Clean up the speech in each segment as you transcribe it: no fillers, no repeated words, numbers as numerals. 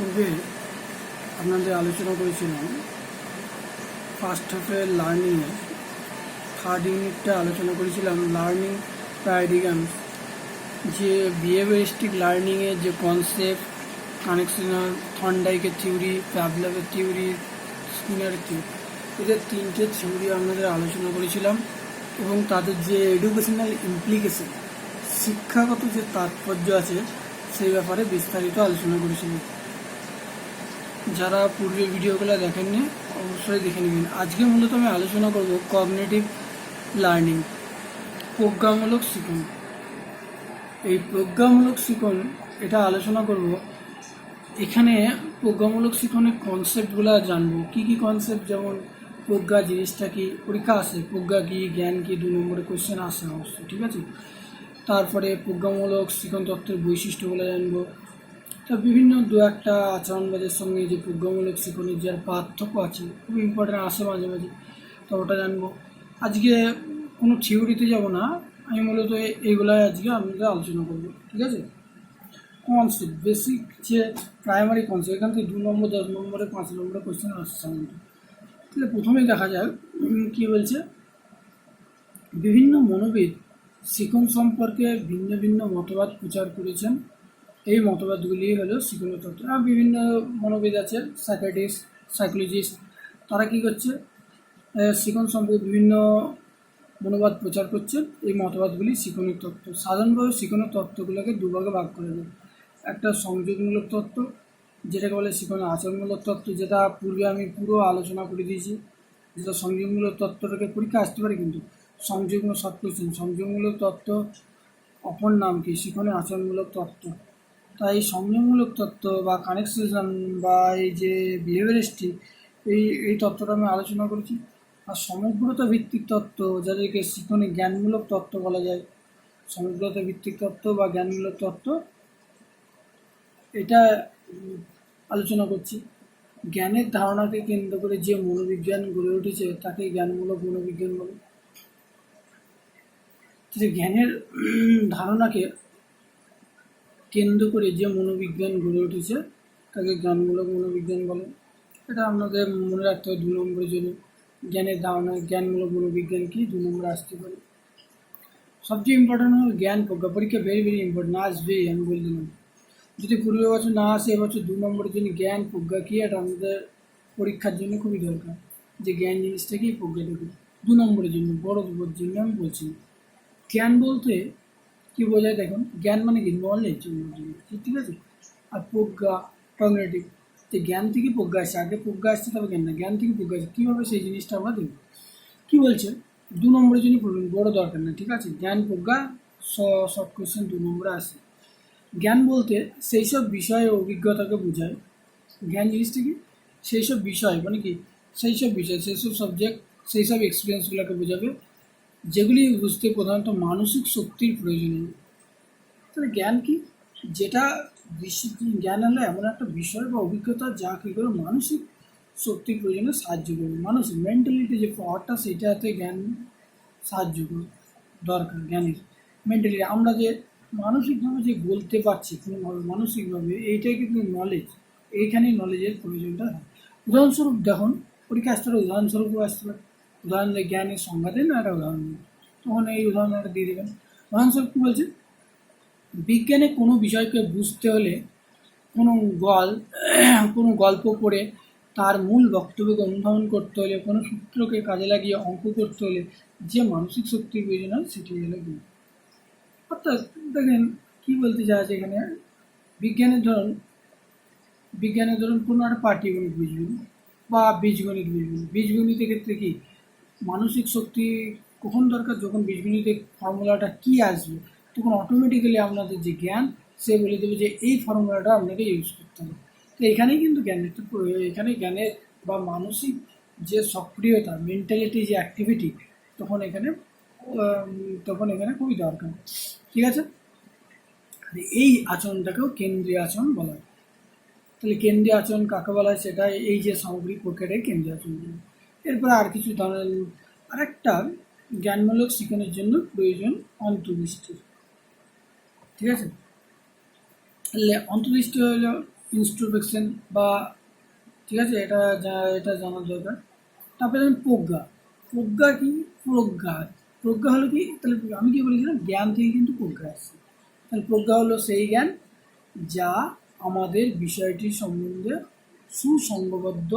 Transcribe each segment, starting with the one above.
পূর্বে আপনাদের আলোচনা করেছিলাম ফার্স্ট হাফের লার্নিংয়ে থার্ড ইউনিটটা আলোচনা করেছিলাম লার্নিং প্যারাডিগামস, যে বিহেভিয়ারিস্টিক লার্নিংয়ের যে কনসেপ্ট, কানেকশনাল, থর্নডাইকের থিওরি, প্যাভলভের থিওরি, স্কিনারের থিওরি, এদের তিনটে থিওরি আপনাদের আলোচনা করেছিলাম এবং তাদের যে এডুকেশনাল ইমপ্লিকেশন, শিক্ষাগত যে তাৎপর্য আছে সেই ব্যাপারে বিস্তারিত আলোচনা করেছিলাম। যারা পূর্বের ভিডিওগুলো দেখেননি অবশ্যই দেখে নেবেন। আজকে মূলত আমি আলোচনা করব কগনিটিভ লার্নিং, প্রজ্ঞামূলক শিখন। এই প্রজ্ঞামূলক শিখন এটা আলোচনা করব। এখানে প্রজ্ঞামূলক শিখনের কনসেপ্টগুলো জানবো, কী কী কনসেপ্ট, যেমন প্রজ্ঞা জিনিসটা কি, পরীক্ষা আসে প্রজ্ঞা কী, জ্ঞান কী, 2 নম্বরে কোশ্চেন আসে অবশ্যই, ঠিক আছে। তারপরে প্রজ্ঞামূলক শিখন তত্ত্বের বৈশিষ্ট্যগুলো জানবো। তা বিভিন্ন দু একটা আচরণবাদের সঙ্গে যে প্রজ্ঞামূলক শিখনের যে পার্থক্য আছে, খুব ইম্পর্টেন্ট আসে মাঝে মাঝে, তো ওটা জানবো। আজকে কোনো থিওরিতে যাব না, আমি মূলত এইগুলাই আজকে আপনাদের আলোচনা করবো, ঠিক আছে। কনসেপ্ট, বেসিক যে প্রাইমারি কনসেপ্ট, এখান থেকে 2 নম্বর, 10 নম্বরে, 5 নম্বরে কোশ্চেন আসছে আমাদের। তাহলে প্রথমেই দেখা যাক কী বলছে। বিভিন্ন মনোবিদ শিখন সম্পর্কে ভিন্ন ভিন্ন মতবাদ প্রচার করেছেন। এই মতবাদগুলি হলো শিখনের তত্ত্ব। বিভিন্ন মনোবিদ আছে, সাইকিয়াট্রিস্ট, সাইকোলজিস্ট, তারা কী করছে, শিখন সম্পর্কে বিভিন্ন মনোবাদ প্রচার করছে। এই মতবাদগুলি শিখনের তত্ত্ব। সাধারণভাবে শিখনের তত্ত্বগুলোকে দুভাগে ভাগ করা যায়। একটা সংযোগমূলক তত্ত্ব, যেটাকে বলে শিখনের আচরণমূলক তত্ত্ব, যেটা পূর্বে আমি পুরো আলোচনা করে দিয়েছি। যেটা সংযোগমূলক তত্ত্বটাকে পরীক্ষা আসতে পারে, কিন্তু সংযোগমূলক শর্ট কোশ্চেন, সংযোগমূলক তত্ত্ব অপর নাম কি, শিখনের আচরণমূলক তত্ত্ব। তাই সংযোগমূলক তত্ত্ব বা কানেকশন বা এই যে বিহেভিয়ারিস্টিক, এই তত্ত্বটা আমি আলোচনা করেছি। আর সমগ্রতা ভিত্তিক তত্ত্ব, যাদেরকে শিখনে জ্ঞানমূলক তত্ত্ব বলা যায়, সমগ্রতা ভিত্তিক তত্ত্ব বা জ্ঞানমূলক তত্ত্ব, এটা আলোচনা করছি। জ্ঞানের ধারণাকে কেন্দ্র করে যে মনোবিজ্ঞান গড়ে উঠেছে তাকে জ্ঞানমূলক মনোবিজ্ঞান বলে। জ্ঞানের ধারণাকে কেন্দ্র করে যে মনোবিজ্ঞান গড়ে উঠেছে তাকে জ্ঞানমূলক মনোবিজ্ঞান বলে। এটা আপনাদের মনে রাখতে হবে 2 নম্বরের জন্য। জ্ঞানের ধারণা, জ্ঞানমূলক মনোবিজ্ঞান কি, 2 নম্বরে আসতে পারে। সবচেয়ে ইম্পর্টেন্ট হলো জ্ঞান প্রজ্ঞা। পরীক্ষা ভেরি ভেরি ইম্পর্টেন্ট, আসবেই, আমি বলে দিলাম। যদি পূর্ব বছর না আসে, এবছর 2 নম্বরের জন্য জ্ঞান প্রজ্ঞা কী, এটা আমাদের পরীক্ষার জন্য খুবই দরকার, যে জ্ঞান জিনিসটা কি, প্রজ্ঞাটা কি। 2 নম্বরের জন্য, বড় জন্য আমি বলছি। জ্ঞান বলতে কী বোঝায় দেখুন, জ্ঞান মানে কি, নলেজ, ঠিক আছে। আর প্রজ্ঞা, কগনিটিভ, যে জ্ঞান থেকে প্রজ্ঞা আসছে, আগে প্রজ্ঞা আসছে তবে জ্ঞান না, জ্ঞান থেকে প্রজ্ঞা আসছে, কীভাবে সেই জিনিসটা আমরা দেখব। কী বলছে, 2 নম্বরের জন্য পড়বেন, বড় দরকার না, ঠিক আছে। জ্ঞান প্রজ্ঞা শর্ট কোশ্চেন 2 নম্বরে আসে। জ্ঞান বলতে সেই সব বিষয় ও অভিজ্ঞতাকে বোঝায়। জ্ঞান জিনিসটা কি, সেই সব বিষয় মানে কি, সেই সব বিষয়, সেই সব সাবজেক্ট, সেই সব এক্সপিরিয়েন্সগুলোকে বোঝাবে, যেগুলি বুঝতে প্রধানত মানসিক শক্তির প্রয়োজন হয়। তাহলে জ্ঞান কি, যেটা জ্ঞান হলো এমন একটা বিষয় বা অভিজ্ঞতা যা কী করে মানসিক শক্তির প্রয়োজনে সাহায্য করবে। মানসিক মেন্টালিটি যে পাওয়ারটা, সেইটাতে জ্ঞান সাহায্য করবে, দরকার জ্ঞানের। মেন্টালি আমরা যে মানসিকভাবে যে বলতে পারছি কোনোভাবে, মানসিকভাবে, এইটাই কিন্তু নলেজ। এইখানেই নলেজের প্রয়োজনটা হয়। উদাহরণস্বরূপ দেখুন, পরীক্ষা আসতে পারে, উদাহরণস্বরূপও আসতে পারে। উদাহরণ দিয়ে জ্ঞানের সংজ্ঞা দেন, একটা উদাহরণ দিন, তখন এই উদাহরণটা দিয়ে দেবেন। উদাহরণস্বরূপ কী বলছে, বিজ্ঞানে কোনো বিষয়কে বুঝতে হলে কোনো গল্প পড়ে তার মূল বক্তব্যকে অনুধাবন করতে হলে, কোনো সূত্রকে কাজে লাগিয়ে অঙ্ক করতে হলে যে মানসিক শক্তির প্রয়োজন হয়, সেটি হলো জ্ঞান। অর্থাৎ দেখেন কী বলতে চাওয়া আছে এখানে, বিজ্ঞানের ধরুন কোনো একটা পাটিগণিত বুঝবেন বা বীজগণিত বুঝবেন। বীজগণিতের ক্ষেত্রে কি মানসিক শক্তি কখন দরকার, যখন বীজগণিতের ফর্মুলাটা কী আসবে, তখন অটোমেটিক্যালি আপনাদের যে জ্ঞান, সে বলে দেবে যে এই ফর্মুলাটা আপনাকে ইউজ করতে হবে। তো এখানেই কিন্তু জ্ঞানের, এখানে জ্ঞানের বা মানসিক যে সক্রিয়তা, মেন্টালিটি যে অ্যাক্টিভিটি, তখন এখানে খুবই দরকার, ঠিক আছে। এই আচরণটাকেও কেন্দ্রীয় আচরণ বলা হয়। তাহলে কেন্দ্রীয় আচরণ কাকে বলা হয়, সেটা এই যে সামগ্রিক প্রক্রিয়াটাই কেন্দ্রীয় আচরণ। এরপরে আর কিছু ধরনের আরেকটা জ্ঞানমূলক শিখনের জন্য প্রয়োজন অন্তর্দৃষ্টি, ঠিক আছে। তাহলে অন্তর্দৃষ্টি হলো ইন্ট্রোস্পেকশন বা, ঠিক আছে, এটা জানার দরকার। তারপরে যেমন প্রজ্ঞা। প্রজ্ঞা কি? প্রজ্ঞা প্রজ্ঞা হলো কি, তাহলে আমি কি বলেছিলাম, জ্ঞান থেকে কিন্তু প্রজ্ঞা আসছে। তাহলে প্রজ্ঞা হলো সেই জ্ঞান যা আমাদের বিষয়টি সম্বন্ধে সুসংবদ্ধ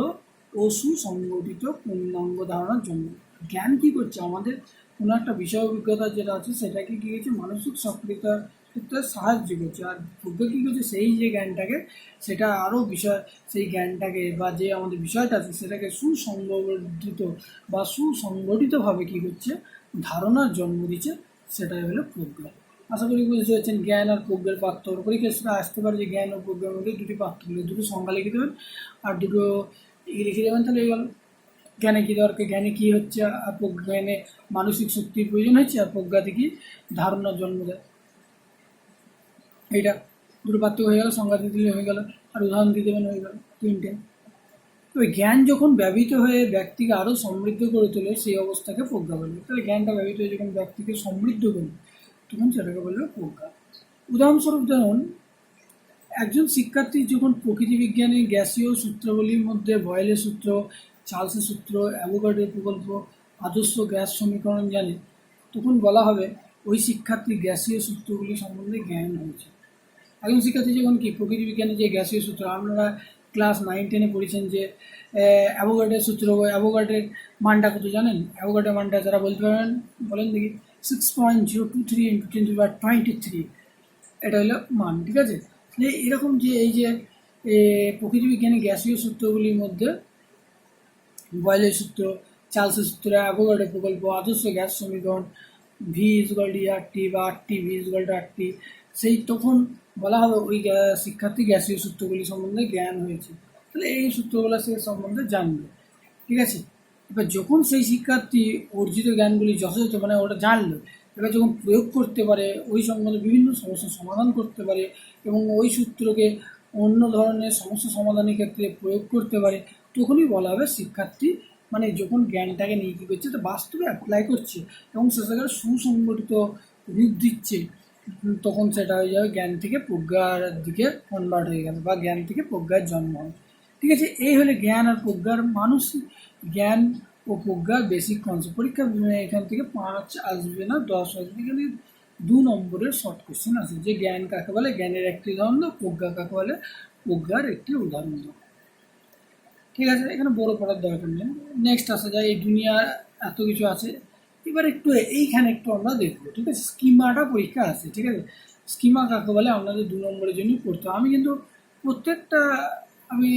ও সুসংগঠিত পূর্ণাঙ্গ ধারণার জন্য। জ্ঞান কি করছে, আমাদের কোনো একটা বিষয় অভিজ্ঞতা যেটা আছে সেটাকে কী করছে, মানসিক সক্রিয়তার ক্ষেত্রে সাহায্য করছে। আর প্রজ্ঞা কী করছে, সেই যে জ্ঞানটাকে, সেটা আরও বিষয়, সেই জ্ঞানটাকে বা যে আমাদের বিষয়টা আছে সেটাকে সুসংগঠিত বা সুসংগঠিতভাবে কী করছে, ধারণার জন্ম দিচ্ছে, সেটাই হলো প্রজ্ঞা। আশা করি বুঝতে পারছেন জ্ঞান আর প্রজ্ঞার পার্থক্য। পরীক্ষায় সেটা আসতে পারে যে জ্ঞান ও প্রজ্ঞার মধ্যে দুটি পার্থক্য, দুটো সংজ্ঞা লিখে দেবেন আর দুটো লিখে দেবেন, তাহলে এই গেল। জ্ঞানে কী দরকার, জ্ঞানে কী হচ্ছে, আর জ্ঞানে মানসিক শক্তির প্রয়োজন হচ্ছে, আর প্রজ্ঞাতে কি ধারণার জন্ম দেয়। এইটা দুটো পার্থক্য হয়ে গেল, সংজ্ঞা দিয়ে দিলে হয়ে গেল, আর উদাহরণ দিয়ে দেবেন, হয়ে গেল তিনটে। তবে জ্ঞান যখন ব্যবহৃত হয়ে ব্যক্তিকে আরও সমৃদ্ধ করে তোলে সেই অবস্থাকে প্রজ্ঞা বলবে। তাহলে জ্ঞানটা ব্যবহৃত হয়ে যখন ব্যক্তিকে সমৃদ্ধ করবে তখন সেটাকে বলবে প্রজ্ঞা। উদাহরণস্বরূপ ধরুন, একজন শিক্ষার্থী যখন প্রকৃতি বিজ্ঞানের গ্যাসীয় সূত্রাবলীর মধ্যে বয়েলের সূত্র, চার্লসের সূত্র, অ্যাভোগাড্রোর প্রকল্প, আদর্শ গ্যাস সমীকরণ জানে, তখন বলা হবে ওই শিক্ষার্থীর গ্যাসীয় সূত্রগুলি সম্বন্ধে জ্ঞান হয়েছে। একজন শিক্ষার্থী যখন কি প্রকৃতি বিজ্ঞানের যে গ্যাসীয় সূত্র, আপনারা ক্লাস 9-10 পড়েছেন যে অ্যাভোগাড্রোর সূত্র, অ্যাভোগাড্রোর মানটা কত জানেন? অ্যাভোগাড্রোর মানটা যারা বলতে পারেন বলেন দেখি। 6.023 × 10⁻23, এটা হলো মান, ঠিক আছে। এরকম যে এই যে প্রকৃতি বিজ্ঞানের গ্যাসীয় সূত্রগুলির মধ্যে বয়েলের সূত্র, চার্লসের সূত্র, অ্যাভোগাড্রোর প্রকল্প, আদর্শ গ্যাস সমীকরণ, V=RT বা RT=RT, সেই তখন বলা হবে ওই শিক্ষার্থী গ্যাসীয় সূত্রগুলি সম্বন্ধে জ্ঞান হয়েছে। তাহলে এই সূত্রগুলো সে সম্বন্ধে জানবে, ঠিক আছে। এবার যখন সেই শিক্ষার্থী অর্জিত জ্ঞানগুলি যথাযথ, মানে ওটা জানলো, এবার যখন প্রয়োগ করতে পারে, ওই সম্বন্ধে বিভিন্ন সমস্যার সমাধান করতে পারে এবং ওই সূত্রকে অন্য ধরনের সমস্যা সমাধানের ক্ষেত্রে প্রয়োগ করতে পারে, তখনই বলা হবে শিক্ষার্থী, মানে যখন জ্ঞানটাকে নিয়ে কী করছে, তো বাস্তবে অ্যাপ্লাই করছে এবং সেটাকে সুসংগঠিত রূপ দিচ্ছে, তখন সেটা হয়ে যাবে জ্ঞান থেকে প্রজ্ঞার দিকে কনভার্ট হয়ে গেল বা জ্ঞান থেকে প্রজ্ঞার জন্ম হয়, ঠিক আছে। এই হলে জ্ঞান আর প্রজ্ঞার জ্ঞান ও প্রজ্ঞার বেসিক কনসেপ্ট। পরীক্ষা এখান থেকে 5 আসবে না, 10 আসবে। এখানে 2 নম্বরের শর্ট কোশ্চেন আছে যে জ্ঞান কাকে বলে, জ্ঞানের একটি উদাহরণ দাও, প্রজ্ঞা কাকে বলে, প্রজ্ঞার একটি উদাহরণ দাও, ঠিক আছে। এখানে বড় পড়ার দরকার নেই। নেক্সট আসা যায়, এই দুনিয়ার এত কিছু আছে, এবার একটু এইখানে একটু আমরা দেখবো, ঠিক আছে। স্কিমাটা পরীক্ষা আছে, ঠিক আছে। স্কিমা কাকে বলে আপনাদের 2 নম্বরের জন্য পড়তে হবে। আমি কিন্তু প্রত্যেকটা আমি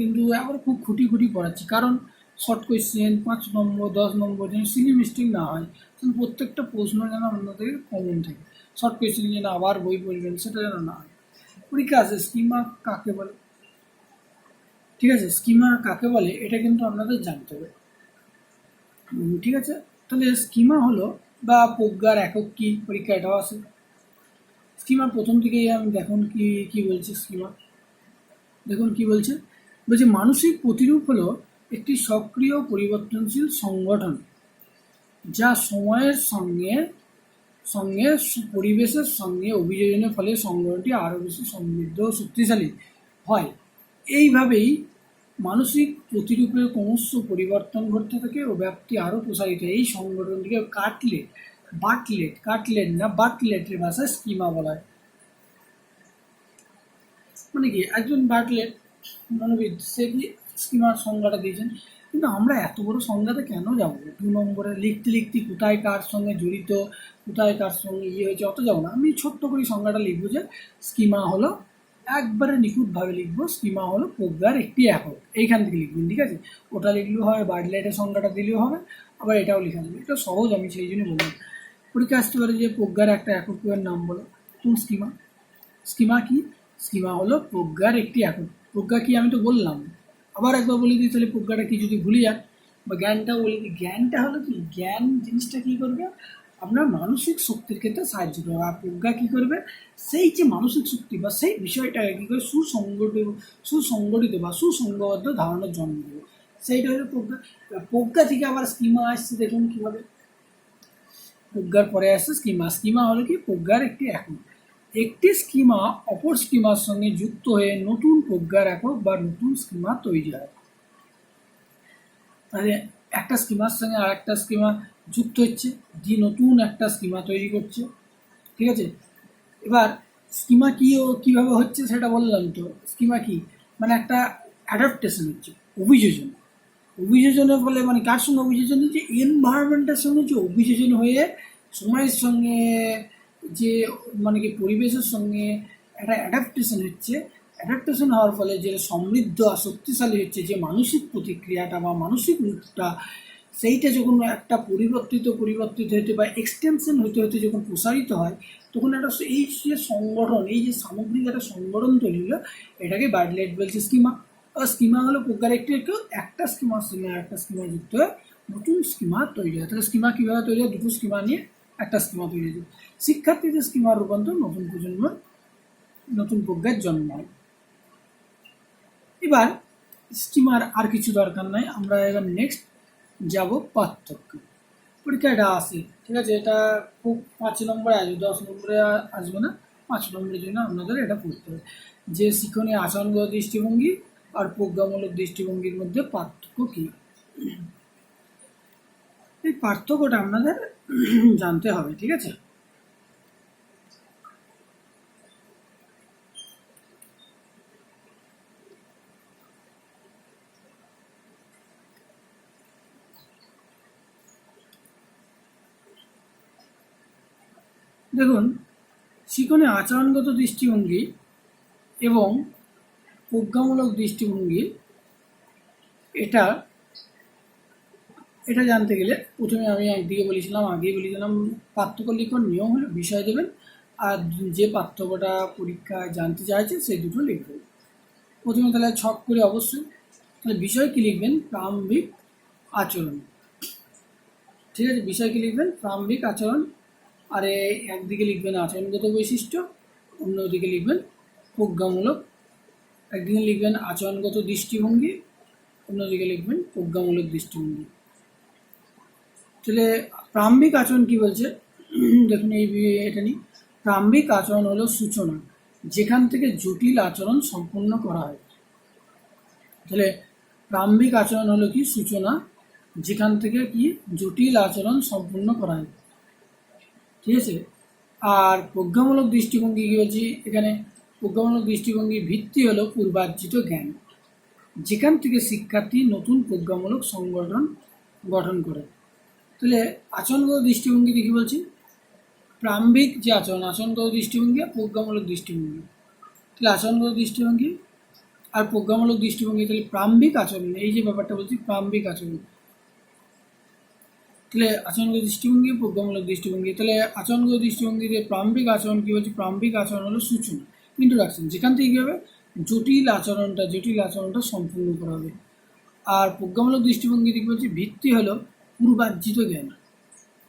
কিন্তু আবার খুব খুঁটি পড়াচ্ছি, কারণ শর্ট কোয়েশ্চেন 5 নম্বর 10 নম্বর যেন সিলি মিস্টেক না হয়, কারণ প্রত্যেকটা প্রশ্ন যেন আপনাদের কমন থাকে। শর্ট কোয়েশ্চেন যেন আবার বই পড়বেন সেটা যেন না হয়। পরীক্ষা আছে স্কিমা কাকে বলে, ঠিক আছে। স্কিমা কাকে বলে এটা কিন্তু আপনাদের জানতে হবে, ঠিক আছে। তাহলে স্কিমা হলো বা প্রজ্ঞার একক কী, পরীক্ষা এটাও আছে। স্কিমার প্রথম থেকেই আমি দেখুন কি বলছে স্কিমা, দেখুন কি বলছে। বলছে মানসিক প্রতিরূপ হলো একটি সক্রিয় পরিবর্তনশীল সংগঠন যা সময়ের সঙ্গে সঙ্গে পরিবেশের সঙ্গে অভিযোজনের ফলে সংগঠনটি আরও বেশি সমৃদ্ধ ও শক্তিশালী হয়। এইভাবেই মানসিক প্রতিরূপের ক্রমশ পরিবর্তন ঘটতে থাকে ও ব্যাপ্তি আরও প্রসারিত। এই সংগঠনটিকে বাটলেটের ভাষায় স্কিমা বলা হয়। মানে কি, একজন বাটলেট মনোবিদ, সে কি স্কিমার সংজ্ঞাটা দিয়েছেন, কিন্তু আমরা এত বড় সংজ্ঞাতে কেন যাবো? 2 নম্বরে লিখতে কোথায় কার সঙ্গে জড়িত, কোথায় কার সঙ্গে হয়েছে, অত যাবো না। আমি ছোট্ট করে সংজ্ঞাটা লিখবো যে স্কিমা হলো, একবারে নিখুঁতভাবে লিখবো, স্কিমা হলো প্রজ্ঞার একটি একক। এইখান থেকে লিখবেন, ঠিক আছে। ওটা লিখলেও হবে, বাটলেটের সংজ্ঞাটা দিলেও হবে, আবার এটাও লেখা যাবে। এটা সহজ, আমি সেই জন্য বললাম। পরীক্ষা আসতে পারে যে প্রজ্ঞার একটা এককের নাম বলো, কোন স্কিমা। স্কিমা কি? স্কিমা হলো প্রজ্ঞার একটি একক। প্রজ্ঞা কি আমি তো বললাম, আবার একবার বলে দিই তাহলে প্রজ্ঞাটা কি যদি ভুলে যান, বা জ্ঞানটাও বলে দিই। জ্ঞানটা হলো কি, জ্ঞান জিনিসটা কী করবে, আপনার মানসিক শক্তির ক্ষেত্রে সাহায্য করবে। আর প্রজ্ঞা কী করবে, সেই যে মানসিক শক্তি বা সেই বিষয়টাকে কী করে সুসংগঠিত বা সুসংবদ্ধ ধারণার জন্ম দেবে, সেইটা হলো প্রজ্ঞা। প্রজ্ঞা থেকে আবার স্কিমা আসছে, দেখুন কীভাবে। প্রজ্ঞার পরে আসছে স্কিমা। স্কিমা হলো কি, প্রজ্ঞার একটি একক। একটি স্কিমা অপর স্কিমার সঙ্গে যুক্ত হয়ে নতুন প্রজ্ঞার একক বা নতুন স্কিমা তৈরি হয়। তাহলে একটা স্কিমার সঙ্গে আর একটা স্কিমা যুক্ত হচ্ছে, যে নতুন একটা স্কিমা তৈরি করছে। ঠিক আছে, এবার স্কিমা কি ও কীভাবে হচ্ছে সেটা বললাম তো। স্কিমা কি মানে একটা অ্যাডাপ্টেশন হচ্ছে, অভিযোজন। অভিযোজনের ফলে মানে কার সঙ্গে অভিযোজন হচ্ছে? এনভায়রনমেন্টের সঙ্গে যে অভিযোজন হয়ে সময়ের সঙ্গে যে মানে কি পরিবেশের সঙ্গে একটা অ্যাডাপ্টেশন হচ্ছে। অ্যাডাপ্টেশন হওয়ার ফলে যে সমৃদ্ধ আর শক্তিশালী হচ্ছে যে মানসিক প্রতিক্রিয়াটা বা মানসিক রূপটা, সেইটা যখন একটা পরিবর্তিত হতে বা এক্সটেনশন হতে হতে যখন প্রসারিত হয়, তখন একটা এই যে সংগঠন, এই যে সামগ্রিক একটা সংগঠন তৈরি হলো, এটাকে বার্ডলাইট বলছে স্কিমা। স্কিমা হলো প্রজ্ঞার একটা স্কিমার সঙ্গে একটা স্কিমা যুক্ত হয়ে নতুন স্কিমা তৈরি হয়। তাহলে স্কিমা কীভাবে তৈরি হয়? দুটো স্কিমা নিয়ে একটা স্কিমা তৈরি হয়েছে। শিক্ষার্থীদের স্কিমার রূপান্তর নতুন প্রজন্মের নতুন প্রজ্ঞার জন্ম হয়। এবার স্কিমার আর কিছু দরকার নাই, আমরা এবার নেক্সট যাব পার্থক্য। পরীক্ষা এটা আসে, ঠিক আছে, এটা খুব 5 নম্বরে আসবে, 10 নম্বরে আসবে না, 5 নম্বরের জন্য আপনাদের এটা পড়তে হবে যে শিক্ষণীয় আচরণগত দৃষ্টিভঙ্গি আর প্রজ্ঞামূলক দৃষ্টিভঙ্গির মধ্যে পার্থক্য কী। এই পার্থক্যটা আপনাদের জানতে হবে, ঠিক আছে। দেখুন, শিক্ষণীয় আচরণগত দৃষ্টিভঙ্গি এবং প্রজ্ঞামূলক দৃষ্টিভঙ্গি, এটা জানতে গেলে প্রথমে আমি আগেই বলেছিলাম পার্থক্য লিখন নিয়ম হলো বিষয় দেবেন, আর যে পার্থক্যটা পরীক্ষায় জানতে চাইছে সেই দুটো লিখবেন। প্রথমে তাহলে ছক করে অবশ্যই, তাহলে বিষয় কী লিখবেন? প্রারম্ভিক আচরণ। ঠিক আছে, বিষয় কী লিখবেন? প্রারম্ভিক আচরণ। আর একদিকে লিখবেন আচরণগত বৈশিষ্ট্য, অন্যদিকে লিখবেন প্রজ্ঞামূলক। একদিকে লিখবেন আচরণগত দৃষ্টিভঙ্গি, অন্যদিকে লিখবেন প্রজ্ঞামূলক দৃষ্টিভঙ্গি। তাহলে প্রারম্ভিক আচরণ কি বলছে দেখুন, এটা নিয়ে প্রারম্ভিক আচরণ হলো সূচনা, যেখান থেকে জটিল আচরণ সম্পূর্ণ করা হয়। তাহলে প্রারম্ভিক আচরণ হলো কি? সূচনা, যেখান থেকে কি জটিল আচরণ সম্পূর্ণ করা হয়। ঠিক আছে, আর প্রজ্ঞামূলক দৃষ্টিভঙ্গি কি বলছি এখানে? প্রজ্ঞামূলক দৃষ্টিভঙ্গির ভিত্তি হলো পূর্বার্জিত জ্ঞান, যেখান থেকে শিক্ষার্থী নতুন প্রজ্ঞামূলক সংগঠন গঠন করে। তাহলে আচরণগত দৃষ্টিভঙ্গিতে কী বলছি? প্রারম্ভিক যে আচরণগত দৃষ্টিভঙ্গি আর প্রজ্ঞামূলক দৃষ্টিভঙ্গি। তাহলে আচরণগত দৃষ্টিভঙ্গি আর প্রজ্ঞামূলক দৃষ্টিভঙ্গি, তাহলে প্রারম্ভিক আচরণ, এই যে ব্যাপারটা বলছি প্রারম্ভিক আচরণ, তাহলে আচরণগত দৃষ্টিভঙ্গি, প্রজ্ঞামূলক দৃষ্টিভঙ্গি। তাহলে আচরণগত দৃষ্টিভঙ্গিতে প্রারম্ভিক আচরণ কী বলছি? প্রারম্ভিক আচরণ হলো সূচনা, ইন্ট্রোডাকশন, যেখান থেকে কী হবে? জটিল আচরণটা সম্পূর্ণ করা হবে। আর প্রজ্ঞামূলক দৃষ্টিভঙ্গিতে কী বলছি? ভিত্তি হলো পূর্বার্জিত জ্ঞান,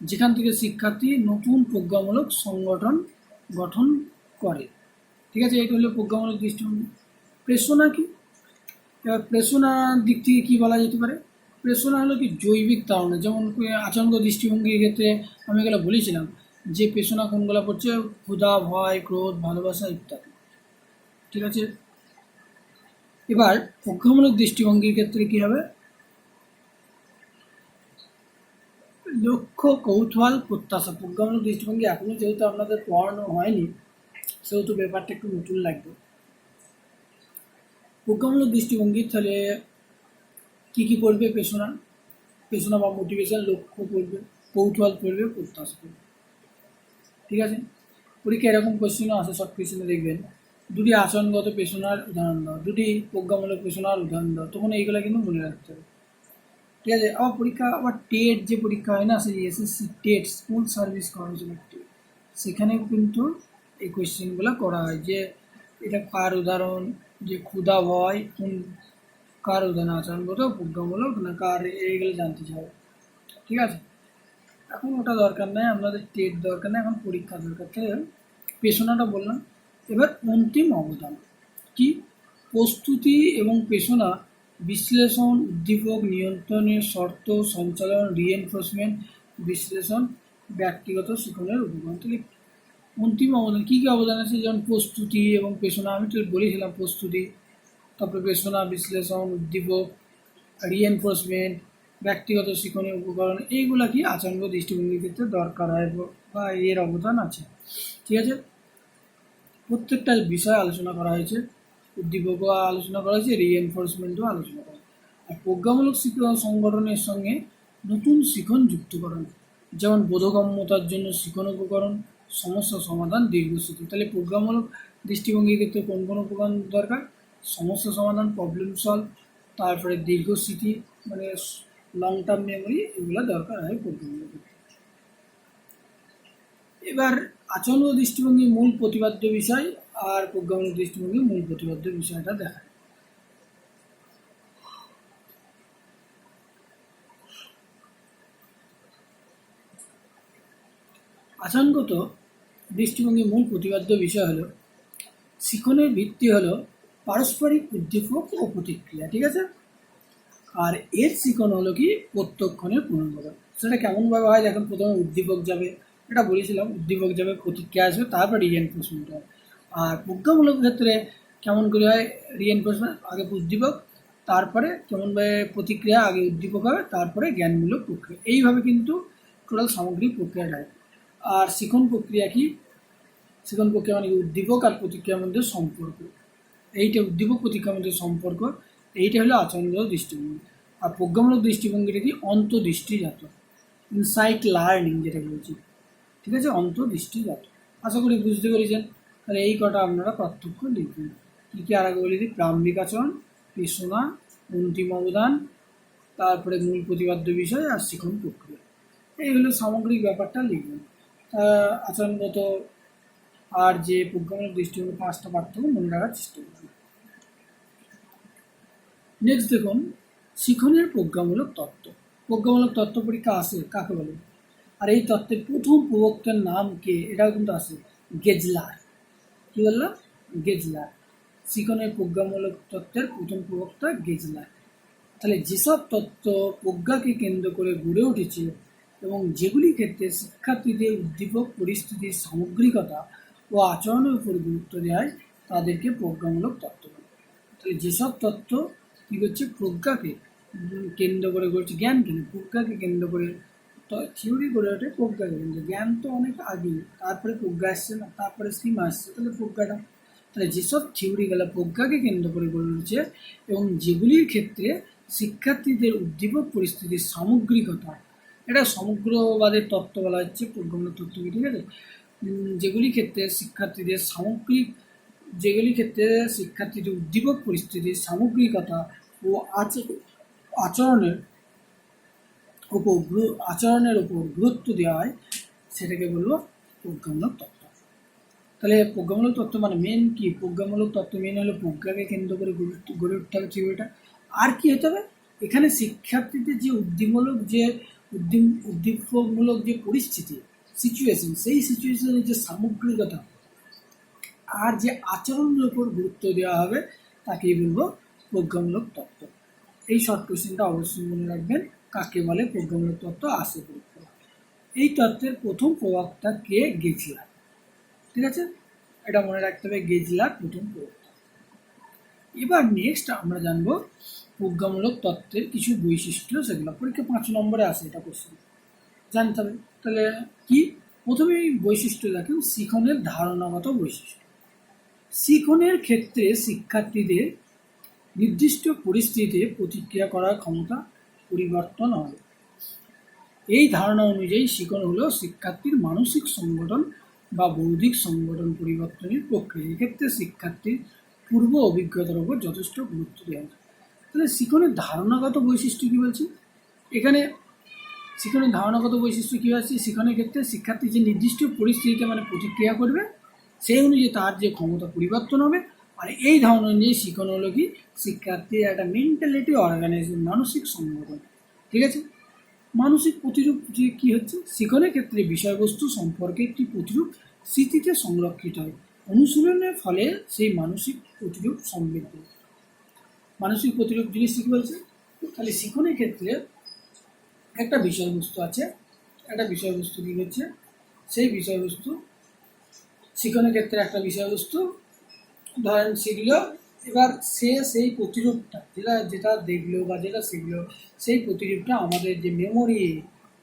যেখান থেকে শিক্ষার্থী নতুন প্রজ্ঞামূলক সংগঠন গঠন করে। ঠিক আছে, এটা হলো প্রজ্ঞামূলক দৃষ্টিভঙ্গি। প্রেষণা কি? এবার প্রেষণার দিক থেকে কী বলা যেতে পারে? প্রেষণা হলো কি? জৈবিক তাড়না। যেমন আচরণগত দৃষ্টিভঙ্গির ক্ষেত্রে আমি এগুলো বলেছিলাম যে প্রেষণা কোনগুলো পড়ছে? ক্ষুধা, ভয়, ক্রোধ, ভালোবাসা ইত্যাদি। ঠিক আছে, এবার প্রজ্ঞামূলক দৃষ্টিভঙ্গির ক্ষেত্রে কী হবে? লক্ষ্য, কৌতূহল, প্রত্যাশা। প্রজ্ঞামূলক দৃষ্টিভঙ্গি এখনও যেহেতু আপনাদের পড়ানো হয়নি, সেহেতু ব্যাপারটা একটু নতুন লাগবে। প্রজ্ঞামূলক দৃষ্টিভঙ্গি তাহলে কী কী পড়বে? পেছনা বা মোটিভেশন, লক্ষ্য পড়বে, কৌতূহল পড়বে, প্রত্যাশা পড়বে। ঠিক আছে, পরীক্ষা এরকম কোশ্চেনও আসে, সব কোশ্চেনে দেখবেন দুটি আচরণগত পেশনার উদাহরণ দাও, দুটি প্রজ্ঞামূলক পেশনার উদাহরণ দাও, তখন এইগুলো কিন্তু মনে রাখতে হবে। ঠিক আছে, আবার পরীক্ষা, আবার টেট যে পরীক্ষা হয় না, সেই SSC TET, school service commission TET, সেখানেও কিন্তু এই কোয়েশ্চেনগুলো করা হয় যে এটা কার উদাহরণ, যে ক্ষুধা, ভয় কোন কার উদাহরণ, আচরণগত, প্রজ্ঞামূলক না কার, এইগুলো জানতে চাই। ঠিক আছে, এখন ওটা দরকার নেই, আপনাদের টেট দরকার নেই, এখন পরীক্ষা দরকার। তাহলে পেশনাটা বললাম। এবার অন্তিম অবদান কি? প্রস্তুতি এবং পেশনা, বিশ্লেষণ, উদ্দীপক, নিয়ন্ত্রণের শর্ত, সঞ্চালন, রিএনফোর্সমেন্ট, বিশ্লেষণ, ব্যক্তিগত শিক্ষণের উপকরণ। তাহলে অন্তিম অবদান কী কী অবদান আছে, যেমন প্রস্তুতি এবং পেছনা, আমি তো বলেছিলাম প্রস্তুতি, তারপরে পেছনা বিশ্লেষণ, উদ্দীপক, রিএনফোর্সমেন্ট, ব্যক্তিগত শিক্ষণীয় উপকরণ, এইগুলা কি আচরণগত দৃষ্টিভঙ্গির ক্ষেত্রে দরকার হয় বা এর অবদান আছে। ঠিক আছে, প্রত্যেকটা বিষয় আলোচনা করা হয়েছে, উদ্দীপকও আলোচনা করা হয়েছে, রিএনফোর্সমেন্টও আলোচনা করা হয়েছে। আর প্রজ্ঞামূলক শিক্ষণ সংগঠনের সঙ্গে নতুন শিখন যুক্তকরণ, যেমন বোধগম্যতার জন্য শিখন উপকরণ, সমস্যা সমাধান, দীর্ঘস্মৃতি। তাহলে প্রজ্ঞামূলক দৃষ্টিভঙ্গির ক্ষেত্রে কোন কোন উপকরণ দরকার, সমস্যা সমাধান, প্রবলেম সলভ, তারপরে দীর্ঘস্মৃতি মানে লং টার্ম মেমোরি, এগুলো দরকার হয় প্রজ্ঞামূলক। এবার আচরণগত দৃষ্টিভঙ্গির মূল প্রতিপাদ্য বিষয় আর প্রজ্ঞামূলক দৃষ্টিভঙ্গির মূল প্রতিপাদ্য বিষয়টা দেখা। আচরণগত দৃষ্টিভঙ্গির মূল প্রতিপাদ্য বিষয় হলো শিখনের ভিত্তি হলো পারস্পরিক উদ্দীপক ও প্রতিক্রিয়া। ঠিক আছে, আর এর শিখন হলো কি প্রত্যক্ষণের পুনর্গঠন। সেটা কেমনভাবে হয় দেখেন, প্রথমে উদ্দীপক যাবে, এটা বলেছিলাম, উদ্দীপক যাবে, প্রতিক্রিয়া আসবে, তারপর রিএনফোর্সমেন্ট হয়। আর প্রজ্ঞামূলক ক্ষেত্রে কেমন করে হয়, রিএনফোর্সমেন্ট আগে উদ্দীপক, তারপরে কেমনভাবে প্রতিক্রিয়া, আগে উদ্দীপক হবে, তারপরে জ্ঞানমূলক প্রক্রিয়া। এইভাবে কিন্তু টোটাল সামগ্রিক প্রক্রিয়াটা হয়। আর শিখন প্রক্রিয়া কি, শিখন প্রক্রিয়া মানে উদ্দীপক আর প্রতিক্রিয়ার মধ্যে সম্পর্ক, এইটা উদ্দীপক প্রতিক্রিয়ার মধ্যে সম্পর্ক, এইটা হলো আচরণগত দৃষ্টিভঙ্গি। আর প্রজ্ঞামূলক দৃষ্টিভঙ্গিটা কি অন্তর্দৃষ্টিজাত, ইনসাইট লার্নিং যেটা বলছি। ঠিক আছে, অন্তর্দৃষ্টিজাত। আশা করি বুঝতে পেরেছেন। তাহলে এই কটা আপনারা পার্থক্য লিখবেন। কী কী আর আগে বলে দিই, প্রারম্ভিক আচরণ, পেশনা, অন্তিম অবদান, তারপরে মূল প্রতিপাদ্য বিষয় আর শিখন প্রক্রিয়া, এই হলো সামগ্রিক ব্যাপারটা লিখবেন। আচরণগত আর যে প্রজ্ঞামূলক দৃষ্টিভঙ্গি, পাঁচটা পার্থক্য মনে রাখার চেষ্টা করবেন। নেক্সট দেখুন, শিখনের প্রজ্ঞামূলক তত্ত্ব। প্রজ্ঞামূলক তত্ত্ব পরীক্ষা আসে কাকে বলে, আর এই তত্ত্বের প্রথম প্রবক্তার নাম কে, এটাও কিন্তু আসে, গেজলার। কী বললাম, গেজলার। শিখনের প্রজ্ঞামূলক তত্ত্বের প্রথম প্রবক্তা গেজলার। তাহলে যেসব তত্ত্ব প্রজ্ঞাকে কেন্দ্র করে গড়ে উঠেছে এবং যেগুলি ক্ষেত্রে শিক্ষার্থীদের উদ্দীপক পরিস্থিতির সামগ্রিকতা ও আচরণের উপর গুরুত্ব দেওয়া হয়, তাদেরকে প্রজ্ঞামূলক তত্ত্ব বলে। তাহলে যেসব তত্ত্ব কী করছে, প্রজ্ঞাকে কেন্দ্র করে গড়ছে, জ্ঞান কেন, প্রজ্ঞাকে কেন্দ্র করে থিওরি গড়ে ওঠে, প্রজ্ঞাকে কেন্দ্র, জ্ঞান তো অনেক আগে, তারপরে প্রজ্ঞা আসছে না, তারপরে সীমা আসছে, তাহলে প্রজ্ঞাটা। তাহলে যেসব থিওরিগুলো প্রজ্ঞাকে কেন্দ্র করে গড়ে উঠেছে এবং যেগুলির ক্ষেত্রে শিক্ষার্থীদের উদ্দীপক পরিস্থিতির সামগ্রিকতা, এটা সমগ্রবাদের তত্ত্ব বলা হচ্ছে প্রজ্ঞামূলক তত্ত্বকে। ঠিক আছে, যেগুলি ক্ষেত্রে শিক্ষার্থীদের সামগ্রিক, যেগুলি ক্ষেত্রে শিক্ষার্থীদের উদ্দীপক পরিস্থিতির সামগ্রিকতা ও আচরণের উপর গুরুত্ব দেওয়া হয়, সেটাকে বলবো প্রজ্ঞামূলক তত্ত্ব। তাহলে প্রজ্ঞামূলক তত্ত্ব মানে মেন কি, প্রজ্ঞামূলক তত্ত্ব মেন হলো প্রজ্ঞাকে কেন্দ্র করে গড়ে উঠতে হবে থিওরিটা। আর কি হতে হবে, এখানে শিক্ষার্থীদের যে উদ্দীপকমূলক যে পরিস্থিতি, সিচুয়েশন, সেই সিচুয়েশনের যে সামগ্রিকতা আর যে আচরণের উপর গুরুত্ব দেওয়া হবে, তাকেই বলবো প্রজ্ঞামূলক তত্ত্ব। এই শর্ট কোশ্চেনটা অবশ্যই মনে রাখবেন, কাকে বলে প্রজ্ঞামূলক তত্ত্ব আসে পরীক্ষা। এই তত্ত্বের প্রথম প্রবক্তা কে, গেজলার। ঠিক আছে, এটা মনে রাখতে হবে, গেজলার প্রথম প্রবক্তা। এবার নেক্সট আমরা জানবো প্রজ্ঞামূলক তত্ত্বের কিছু বৈশিষ্ট্য, সেগুলো পরীক্ষা 5 নম্বরে আসে, এটা কোশ্চেন জানতে হবে। তাহলে কি, প্রথমেই বৈশিষ্ট্য দেখেন, শিখনের ধারণাগত বৈশিষ্ট্য। শিখনের ক্ষেত্রে শিক্ষার্থীদের নির্দিষ্ট পরিস্থিতিতে প্রতিক্রিয়া করার ক্ষমতা পরিবর্তন হবে। এই ধারণা অনুযায়ী শিখন হলো শিক্ষার্থীর মানসিক সংগঠন বা বৌদ্ধিক সংগঠন পরিবর্তনের প্রক্রিয়া। এক্ষেত্রে শিক্ষার্থীর পূর্ব অভিজ্ঞতার উপর যথেষ্ট গুরুত্ব দেওয়া হয়। তাহলে শিখনের ধারণাগত বৈশিষ্ট্য কী বলছি, এখানে শিখনের ধারণাগত বৈশিষ্ট্য কী আছে, শিখনের ক্ষেত্রে শিক্ষার্থী যে নির্দিষ্ট পরিস্থিতিতে মানে প্রতিক্রিয়া করবে, সেই অনুযায়ী তার যে ক্ষমতা পরিবর্তন হবে। আর এই ধারণা অনুযায়ী শিখন হলো কি, শিক্ষার্থীর একটা মেন্টালিটি অর্গানাইজেশন, মানসিক সংগঠন। ঠিক আছে, মানসিক প্রতিরূপ যে কী হচ্ছে, শিখনের ক্ষেত্রে বিষয়বস্তু সম্পর্কে একটি প্রতিরূপ স্মৃতিতে সংরক্ষিত হয়, অনুশীলনের ফলে সেই মানসিক প্রতিরূপ সমৃদ্ধ। মানসিক প্রতিরূপ জিনিস কী বলছে, তাহলে শিখনের ক্ষেত্রে একটা বিষয়বস্তু আছে, একটা বিষয়বস্তু কী হচ্ছে, সেই বিষয়বস্তু শিখনের ক্ষেত্রে একটা বিষয়বস্তু ধরেন শিখলো, এবার সে সেই প্রতিরূপটা যেটা যেটা দেখলো বা যেটা শিখলো সেই প্রতিরূপটা আমাদের যে মেমোরি,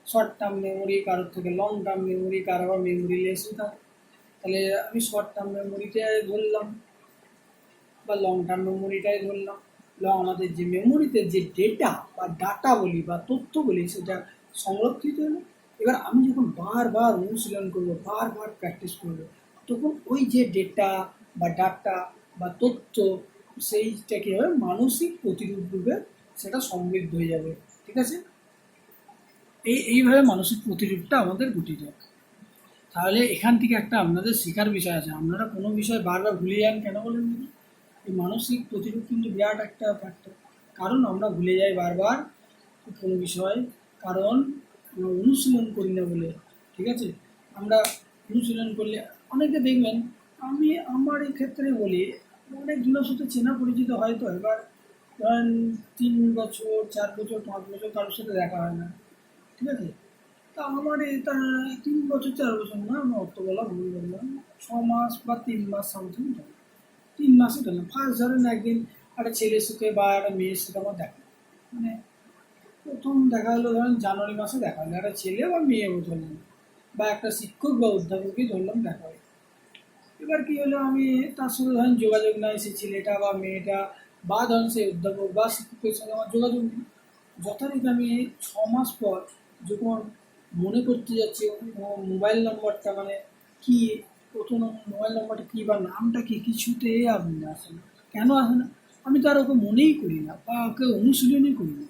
শর্ট টার্ম মেমোরি, কারোর থেকে লং টার্ম মেমোরি, কারো আবার মেমোরি লেসও থাকে। তাহলে আমি শর্ট টার্ম মেমোরিটাই ধরলাম বা লং টার্ম মেমোরিটাই ধরলাম, আমাদের যে মেমোরিতে যে ডেটা বা ডাটা বলি বা তথ্য বলি সেটা সংরক্ষিত হলো। এবার আমি যখন বারবার অনুশীলন করবো, বারবার প্র্যাকটিস করবো, তখন ওই যে ডেটা বা ডাটা বা তথ্য সেইটা কী হবে, মানসিক প্রতিরূপ রূপে সেটা সমৃদ্ধ হয়ে যাবে। ঠিক আছে, এইভাবে মানসিক প্রতিরূপটা আমাদের গঠিত। তাহলে এখান থেকে একটা আপনাদের শেখার বিষয় আছে, আপনারা কোনো বিষয় বারবার ভুলে যান কেন বলেন দেখি? এই মানসিক প্রতিরূপ কিন্তু বিরাট একটা ফ্যাক্টর। কারণ আমরা ভুলে যাই বারবার কোনো বিষয়, কারণ আমরা অনুশীলন করি না বলে। ঠিক আছে, আমরা অনুশীলন করলে অনেকে দেখবেন, আমি আমার এই ক্ষেত্রে বলি, অনেকগুলোর সাথে চেনা পরিচিত হয়তো, এবার ধরেন 3 বছর 4 বছর 5 বছর কারোর সাথে দেখা হয় না। ঠিক আছে, তা আমার এটা 3 বছর 4 বছর না, আমি অত বলা ভুল বললাম, 6 মাস বা 3 মাস সামথিং, 3 মাসই ধরলাম। ফার্স্ট ধরেন একদিন একটা ছেলের সাথে বা একটা মেয়ের সাথে আমার দেখা, মানে প্রথম দেখা হলো ধরেন জানুয়ারি মাসে দেখা হলো, একটা ছেলে বা মেয়ে ধরলাম, বা একটা শিক্ষক বা অধ্যাপকই ধরলাম দেখা হলো। এবার কি হলো, আমি তার সাথে ধরেন যোগাযোগ নাই, সেই ছেলেটা বা মেয়েটা বা ধরেন সেই অধ্যাপক বা শিক্ষকের সঙ্গে আমার যোগাযোগ নেই। যথারীতি আমি 6 মাস পর যখন মনে করতে যাচ্ছি মোবাইল নম্বরটা, মানে কি প্রথম মোবাইল নম্বরটা কী বা নামটা কি, কিছুতেই আপনি আসে না। কেন আসে না? আমি তো আর ওকে মনেই করি না বা ওকে অনুশীলনই করি না।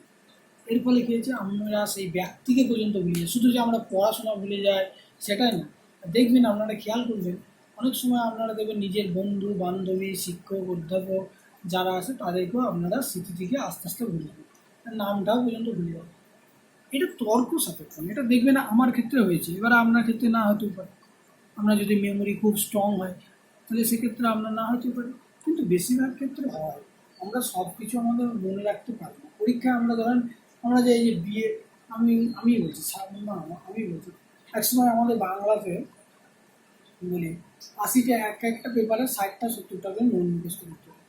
এর ফলে কী হয়েছে, আমরা সেই ব্যক্তিকে পর্যন্ত ভুলে যাই। শুধু যে আমরা পড়াশোনা ভুলে যাই সেটাই না, দেখবেন আপনারা খেয়াল করবেন, অনেক সময় আপনারা দেখবেন নিজের বন্ধু বান্ধবী শিক্ষক অধ্যাপক যারা আছে তাদেরকেও আপনারা স্মৃতি থেকে আস্তে আস্তে ভুলে যাবেন, নামটাও পর্যন্ত ভুলে যাবেন। এটা তর্ক সাপেক্ষ, এটা দেখবেন আমার ক্ষেত্রে হয়েছে, এবার আপনার ক্ষেত্রে না হতেও পারে। আমরা যদি মেমোরি খুব স্ট্রং হয় তাহলে সেক্ষেত্রে আপনার না হতেও পারে, কিন্তু বেশিরভাগ ক্ষেত্রে হয়। আমরা সব কিছু আমাদের মনে রাখতে পারি না। পরীক্ষায় আমরা ধরেন, আমরা যে এই যে বিএ, আমি আমি বলছি না, আমি বলছি, একসময় আমাদের বাংলাতে বলি 80টা, একটা পেপারে 60টা 70টা করে নোট মুখস্থ করতে হবে।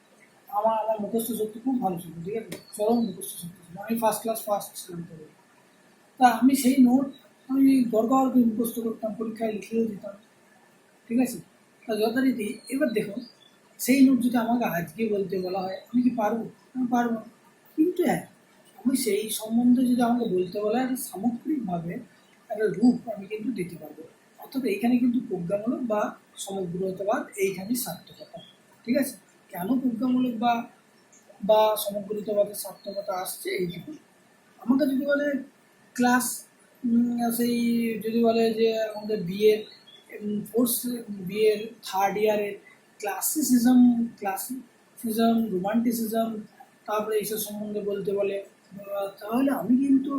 আমার মুখস্থ শক্তি খুব ভালো ছিল, ঠিক আছে, চরম মুখস্থ শক্তি ছিল, আমি ফার্স্ট ছিলাম তবে। তা আমি সেই নোট আমি গড়গড় করে মুখস্থ করতাম, পরীক্ষায় লিখেও দিতাম। ঠিক আছে, তা যথারীতি এবার দেখুন, সেই নোট যদি আমাকে আজকে বলতে বলা হয়, আমি কি পারবো? আমি পারবো না। কিন্তু হ্যাঁ, আমি সেই সম্বন্ধে যদি আমাকে বলতে বলা হয়, একটা সামগ্রিকভাবে একটা রূপ আমি কিন্তু দিতে পারবো। অর্থাৎ এইখানে কিন্তু প্রজ্ঞামূলক বা সমগ্রতাবাদ এইখানেই সার্থকতা। ঠিক আছে, কেন প্রজ্ঞামূলক বা বা সমগ্রতাবাদের সার্থকতা আসছে এইটুকু। আমাকে যদি বলে ক্লাস, সেই যদি বলে যে আমাদের ফোর্থ বিয়ের থার্ড ইয়ারের ক্লাসিসিজম রোমান্টিসিজম, তারপরে এইসব সম্বন্ধে বলতে বলে, তাহলে আমি কিন্তু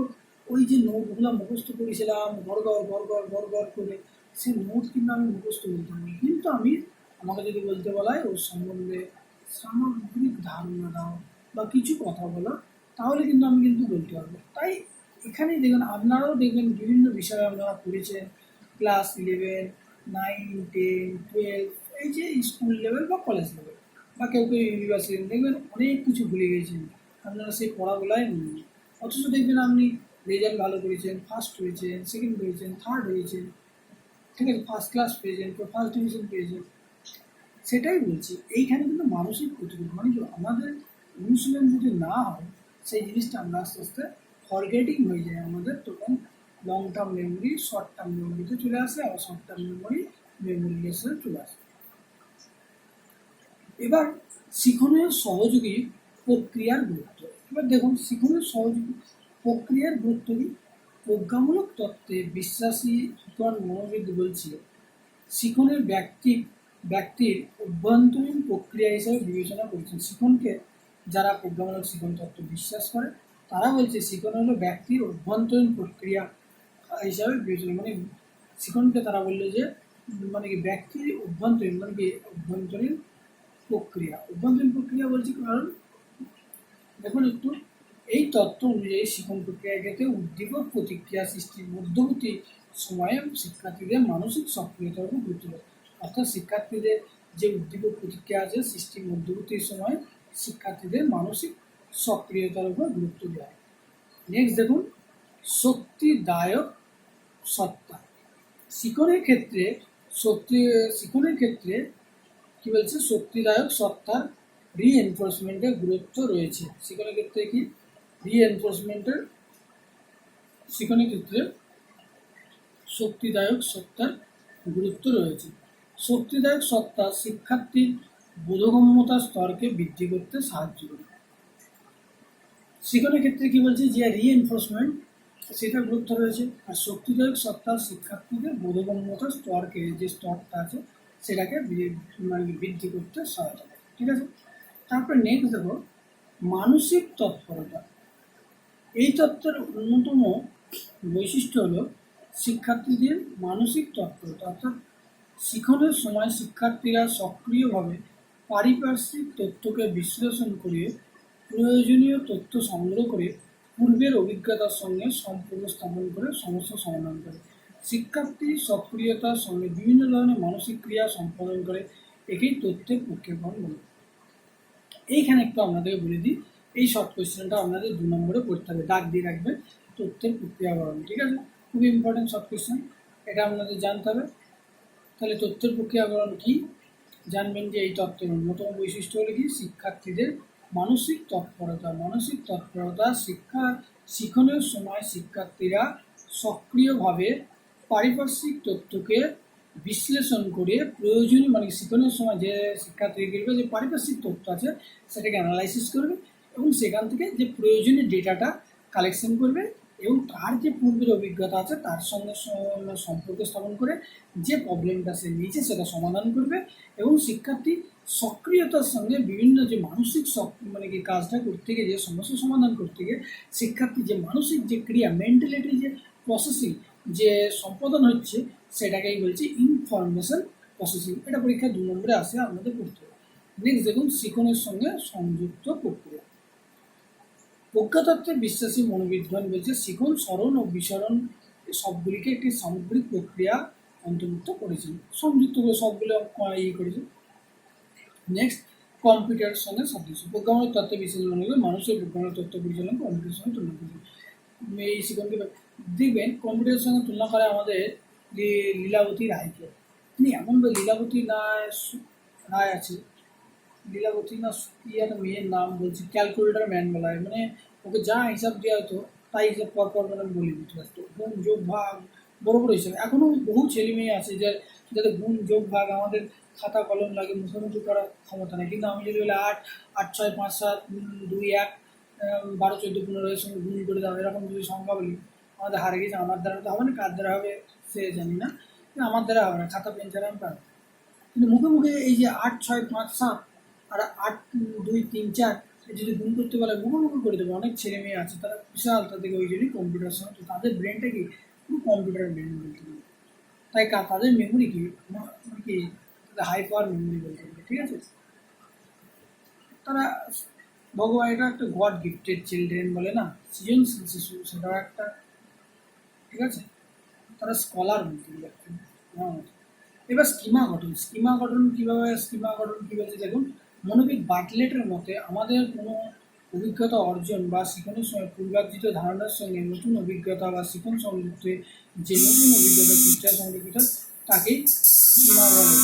ওই যে নোটগুলো মুখস্থ করেছিলাম গড় করে, সেই নোট কিন্তু আমি মুখস্থ বলতে পারি, কিন্তু আমাকে যদি বলতে বলা হয় ওর সম্বন্ধে সামগ্রিক ধারণা দাও বা কিছু কথা বলো, তাহলে কিন্তু আমি কিন্তু বলতে পারবো। তাই এখানেই দেখবেন, আপনারাও দেখবেন বিভিন্ন বিষয়ে আপনারা পড়েছেন, ক্লাস 11 9 10 12, এই যে স্কুল লেভেল বা কলেজ লেভেল বা কেউ কেউ ইউনিভার্সিটি, দেখবেন অনেক কিছু ভুলে গেছেন আপনারা সেই পড়াগুলাই মনে নেই। অথচ দেখবেন আপনি রেজাল্ট ভালো করেছেন, ফার্স্ট হয়েছেন, সেকেন্ড হয়েছেন, থার্ড হয়েছেন, ঠিক আছে, ফার্স্ট ক্লাস পেয়েছেন, ফার্স্ট ডিভিশন পেয়েছেন। সেটাই বলছি, এইখানে কিন্তু মানসিক প্রতিরোধ, মানে কি আমাদের অনুশীলন যদি না হয়, সেই জিনিসটা আমরা আস্তে আস্তে ফরগেটিং হয়ে যায় আমাদের, তখন long term memory short term মেমোরিতে চলে আসে, আবার শর্ট টার্ম মেমোরি লেসে চলে আসে। এবার শিখনের সহযোগী প্রক্রিয়ার গুরুত্ব। এবার দেখুন, শিখনের সহযোগী প্রক্রিয়ার গুরুত্ব কি? প্রজ্ঞামূলক তত্ত্বে বিশ্বাসী মনোবিদ বলছিল, শিখনের ব্যক্তির অভ্যন্তরীণ প্রক্রিয়া হিসেবে বিবেচনা করেছেন। শিখনকে যারা প্রজ্ঞামূলক শিখন তত্ত্ব বিশ্বাস করে তারা বলছে শিখন হলো ব্যক্তির অভ্যন্তরীণ প্রক্রিয়া হিসাবে বিবেচনা, মানে শিখনকে তারা বললো যে মানে কি ব্যক্তির অভ্যন্তরীণ, মানে কি অভ্যন্তরীণ প্রক্রিয়া বলছি, কারণ দেখুন একটু, এই তত্ত্ব অনুযায়ী শিখন প্রক্রিয়ার ক্ষেত্রে উদ্দীপক প্রতিক্রিয়া সৃষ্টির মধ্যবর্তী সময়ে শিক্ষার্থীদের মানসিক সক্রিয়তার উপর গুরুত্ব দেয়। অর্থাৎ শিক্ষার্থীদের যে উদ্দীপক প্রতিক্রিয়া আছে সৃষ্টির মধ্যবর্তী সময় শিক্ষার্থীদের মানসিক সক্রিয়তার উপর গুরুত্ব দেওয়া হয়। নেক্সট দেখুন, শক্তিদায়ক সত্তা। শিক্ষণের ক্ষেত্রে কি বলছে, শক্তিদায়ক সত্তার রিএনফোর্সমেন্টের গুরুত্ব রয়েছে। শিক্ষণের ক্ষেত্রে কি শিক্ষণের ক্ষেত্রে শক্তিদায়ক সত্তার গুরুত্ব রয়েছে। শক্তিদায়ক সত্তা শিক্ষার্থীর বোধগম্যতার স্তরকে বৃদ্ধি করতে সাহায্য করে। শিক্ষণের ক্ষেত্রে কি বলছে, যে রিএনফোর্সমেন্ট সেটার গুরুত্ব রয়েছে, আর শক্তিদায়ক সত্তা শিক্ষার্থীদের বোধগম্যতার স্তরকে, যে স্তরটা আছে সেটাকে বৃদ্ধি করতে সহায়তা করে। ঠিক আছে, তারপরে নেক্সট দেখো, মানসিক তৎপরতা। এই তত্ত্বের অন্যতম বৈশিষ্ট্য হলো শিক্ষার্থীদের মানসিক তৎপরতা, অর্থাৎ শিক্ষণের সময় শিক্ষার্থীরা সক্রিয়ভাবে পারিপার্শ্বিক তথ্যকে বিশ্লেষণ করে প্রয়োজনীয় তথ্য সংগ্রহ করে পূর্বের অভিজ্ঞতার সঙ্গে সম্পর্ক স্থাপন করে সমস্যা সমাধান করে। শিক্ষার্থী সক্রিয়তার সঙ্গে বিভিন্ন ধরনের মানসিক ক্রিয়া সম্পাদন করে, একেই তথ্যের প্রক্রিয়াকরণ বলে। এইখানে একটু আপনাদেরকে বলে দিই, এই শর্ট কোয়েশ্চেনটা আপনাদের 2 নম্বরে পড়তে হবে, দাগ দিয়ে রাখবেন, তথ্যের প্রক্রিয়াকরণ। ঠিক আছে, খুবই ইম্পর্টেন্ট শর্ট কোয়েশ্চেন, এটা আপনাদের জানতে হবে। তাহলে তথ্যের প্রক্রিয়াকরণ কি জানবেন, যে এই তত্ত্বের অন্যতম বৈশিষ্ট্য হলো কি, শিক্ষার্থীদের মানসিক তৎপরতা। শিক্ষণের সময় শিক্ষার্থীরা সক্রিয়ভাবে পারিপার্শ্বিক তথ্যকে বিশ্লেষণ করে প্রয়োজনীয়, শিক্ষণের সময় যে শিক্ষার্থীদের যে পারিপার্শ্বিক তথ্য আছে সেটাকে অ্যানালাইসিস করবে এবং সেখান থেকে যে প্রয়োজনীয় ডেটাটা কালেকশন করবে এবং তার যে পূর্বের অভিজ্ঞতা আছে তার সঙ্গে সম্পর্ক স্থাপন করে যে প্রবলেমটা সে নিয়েছে সেটা সমাধান করবে এবং শিক্ষার্থী সক্রিয়তার সঙ্গে বিভিন্ন যে মানসিক কাজটা করতে গিয়ে, যে সমস্যা সমাধান করতে গিয়ে শিক্ষার্থী যে মানসিক যে ক্রিয়া, মেন্টালিটি যে প্রসেসিং যে সম্পাদন হচ্ছে সেটাকেই বলছি ইনফরমেশন প্রসেসিং। এটা পরীক্ষা 2 নম্বরে আসে, আপনাদের পড়তে হবে। নেক্সট দেখুন, শিক্ষণের সঙ্গে সংযুক্ত প্রক্রিয়া। প্রজ্ঞাতত্ত্বের বিশ্বাসী মনোবিজ্ঞান বলছে শিখন, স্মরণ ও বিস্মরণ সবগুলিকে একটি সামগ্রিক প্রক্রিয়া অন্তর্ভুক্ত করেছিল, সংযুক্ত করে সবগুলো করেছে। নেক্সট, কম্পিউটারের সঙ্গে সাদৃশ্য। প্রজ্ঞামূলক তত্ত্ব বিশ্বাসী মনোবিজ্ঞান মানুষের প্রজ্ঞামূলক তথ্য পরিচালনা কম্পিউটারের সঙ্গে তুলনা করেছে। এই শিখনকে দেখবেন কম্পিউটারের সঙ্গে তুলনা করে আমাদের লীলাবতী রায়কে। তিনি এমন লীলাবতী রায় আছে, লীলাবতী না কি একটা মেয়ের নাম বলছি, ক্যালকুলেটার ম্যান বলা হয়, ওকে যা হিসাব দেওয়া হতো তাই হিসাব পরপর বলে দিতে পারতো, গুণ যোগ ভাগ বড় বড় হিসাবে। এখনও বহু ছেলে মেয়ে আছে যাদের গুণ যোগ ভাগ আমাদের খাতা কলম লাগে মুখোমুখি করার ক্ষমতা নেই, কিন্তু আমি যদি বলে 8 8 6 5 7 2 1 12 14 15 এর সঙ্গে গুণ করে দাও, এরকম যদি সংখ্যা বলি আমাদের হারে গেছে। আমার দ্বারা তো হবে না, কার দ্বারা হবে সে জানি না, কিন্তু আমার দ্বারা হবে না, খাতা পেন ছাড়া আমি পারবো। কিন্তু মুখে মুখে এই যে 8 6 5 7 আর 8 2 3 4 যদি গুণ করতে বলে মুখোমুখি করে দেবে। অনেক ছেলে মেয়ে আছে তারা বিশাল, তাদেরকে ওই জন্যই কম্পিউটার সঙ্গে, তো তাদের ব্রেনটা কি পুরো কম্পিউটারের ব্রেন বলতে পারে, তাই তাদের মেমোরি কি হাই পাওয়ার মেমোরি বলতে পারে। ঠিক আছে, তারা ভগবান, এটা একটা গড গিফটেড চিলড্রেন বলে না, সৃজনশীল শিশু, সেটাও একটা। ঠিক আছে, তারা স্কলার বলতে পারে। এবার স্কিমা গঠন কীভাবে দেখুন, মনোবিদ বার্টলেটের মতে আমাদের কোনো অভিজ্ঞতা অর্জন বা শিখনের সময় পূর্বার্জিত ধারণার সঙ্গে নতুন অভিজ্ঞতা বা শিখন সংযুক্ত যে নতুন অভিজ্ঞতা সৃষ্টি সংযুক্ত তাকেই স্কিমা বলে।